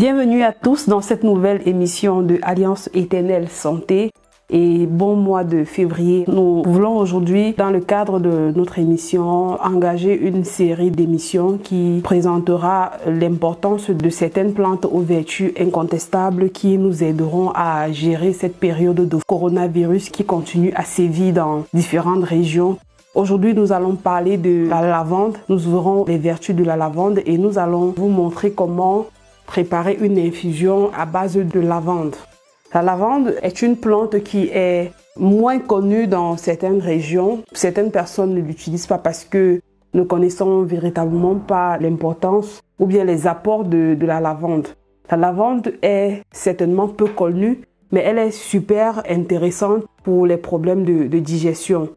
Bienvenue à tous dans cette nouvelle émission de Alliance Éternelle Santé et bon mois de février. Nous voulons aujourd'hui, dans le cadre de notre émission, engager une série d'émissions qui présentera l'importance de certaines plantes aux vertus incontestables qui nous aideront à gérer cette période de coronavirus qui continue à sévir dans différentes régions. Aujourd'hui, nous allons parler de la lavande. Nous verrons les vertus de la lavande et nous allons vous montrer comment préparer une infusion à base de lavande. La lavande est une plante qui est moins connue dans certaines régions. Certaines personnes ne l'utilisent pas parce que ne connaissons véritablement pas l'importance ou bien les apports de la lavande. La lavande est certainement peu connue, mais elle est super intéressante pour les problèmes de digestion.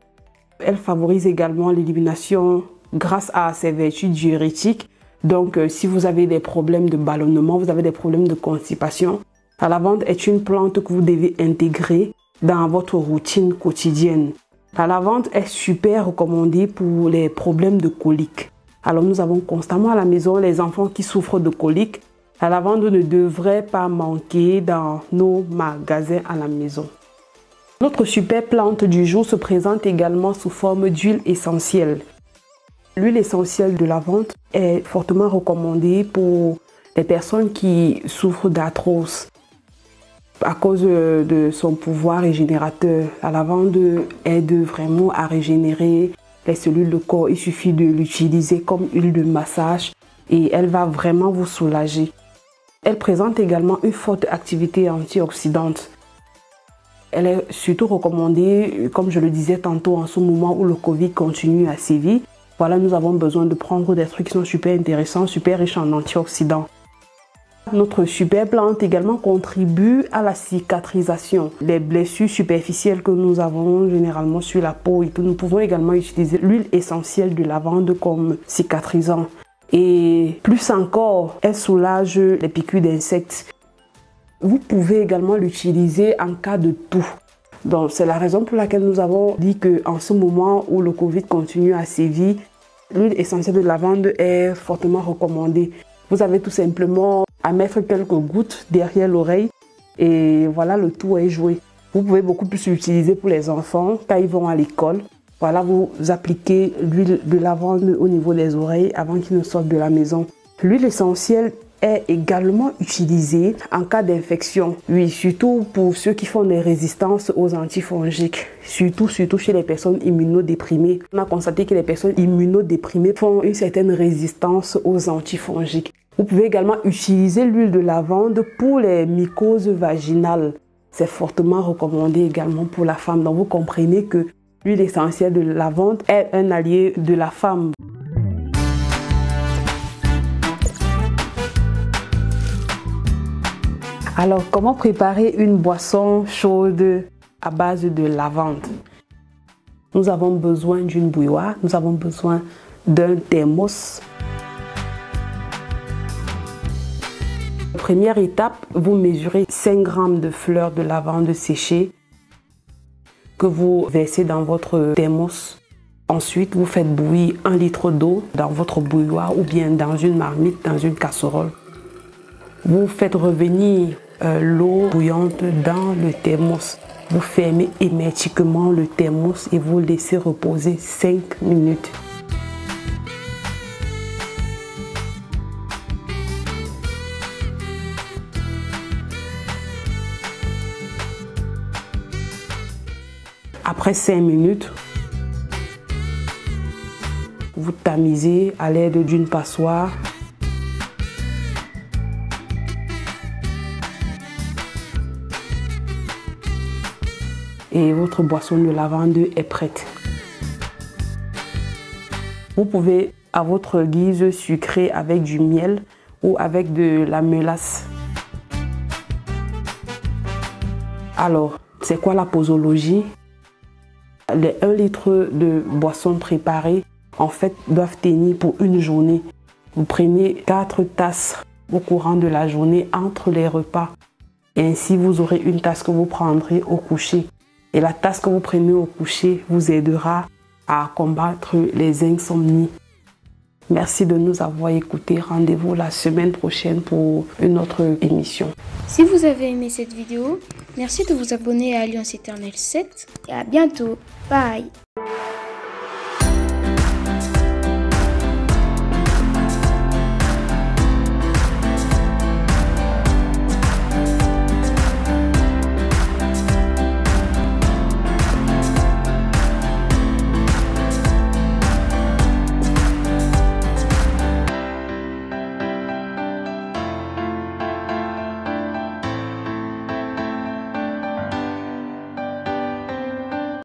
Elle favorise également l'élimination grâce à ses vertus diurétiques. Donc, si vous avez des problèmes de ballonnement, vous avez des problèmes de constipation, la lavande est une plante que vous devez intégrer dans votre routine quotidienne. La lavande est super recommandée pour les problèmes de coliques. Alors, nous avons constamment à la maison les enfants qui souffrent de coliques. La lavande ne devrait pas manquer dans nos magasins à la maison. Notre super plante du jour se présente également sous forme d'huile essentielle. L'huile essentielle de lavande est fortement recommandée pour les personnes qui souffrent d'arthrose. À cause de son pouvoir régénérateur, la lavande aide vraiment à régénérer les cellules du corps. Il suffit de l'utiliser comme huile de massage et elle va vraiment vous soulager. Elle présente également une forte activité antioxydante. Elle est surtout recommandée, comme je le disais tantôt, en ce moment où le Covid continue à sévir. Voilà, nous avons besoin de prendre des trucs qui sont super intéressants, super riches en antioxydants. Notre super plante également contribue à la cicatrisation. Les blessures superficielles que nous avons généralement sur la peau et tout, nous pouvons également utiliser l'huile essentielle de lavande comme cicatrisant. Et plus encore, elle soulage les piqûres d'insectes. Vous pouvez également l'utiliser en cas de toux. Donc, c'est la raison pour laquelle nous avons dit qu'en ce moment où le Covid continue à sévir, l'huile essentielle de lavande est fortement recommandée. Vous avez tout simplement à mettre quelques gouttes derrière l'oreille et voilà, le tour est joué. Vous pouvez beaucoup plus l'utiliser pour les enfants quand ils vont à l'école. Voilà, vous appliquez l'huile de lavande au niveau des oreilles avant qu'ils ne sortent de la maison. L'huile essentielle est également utilisée en cas d'infection. Oui, surtout pour ceux qui font des résistances aux antifongiques. Surtout chez les personnes immunodéprimées. On a constaté que les personnes immunodéprimées font une certaine résistance aux antifongiques. Vous pouvez également utiliser l'huile de lavande pour les mycoses vaginales. C'est fortement recommandé également pour la femme. Donc vous comprenez que l'huile essentielle de lavande est un allié de la femme. Alors, comment préparer une boisson chaude à base de lavande? Nous avons besoin d'une bouilloire, nous avons besoin d'un thermos. Première étape, vous mesurez 5 g de fleurs de lavande séchées que vous versez dans votre thermos. Ensuite, vous faites bouillir 1 litre d'eau dans votre bouilloire ou bien dans une marmite, dans une casserole. Vous faites revenir l'eau bouillante dans le thermos. Vous fermez hermétiquement le thermos et vous laissez reposer 5 minutes. Après 5 minutes, vous tamisez à l'aide d'une passoire. Et votre boisson de lavande est prête. Vous pouvez à votre guise sucrer avec du miel ou avec de la mélasse. Alors, c'est quoi la posologie? Les 1 litre de boisson préparée, en fait, doivent tenir pour une journée. Vous prenez 4 tasses au courant de la journée entre les repas. Et ainsi, vous aurez une tasse que vous prendrez au coucher. Et la tasse que vous prenez au coucher vous aidera à combattre les insomnies. Merci de nous avoir écoutés. Rendez-vous la semaine prochaine pour une autre émission. Si vous avez aimé cette vidéo, merci de vous abonner à Alliance Éternelle 7 et à bientôt. Bye!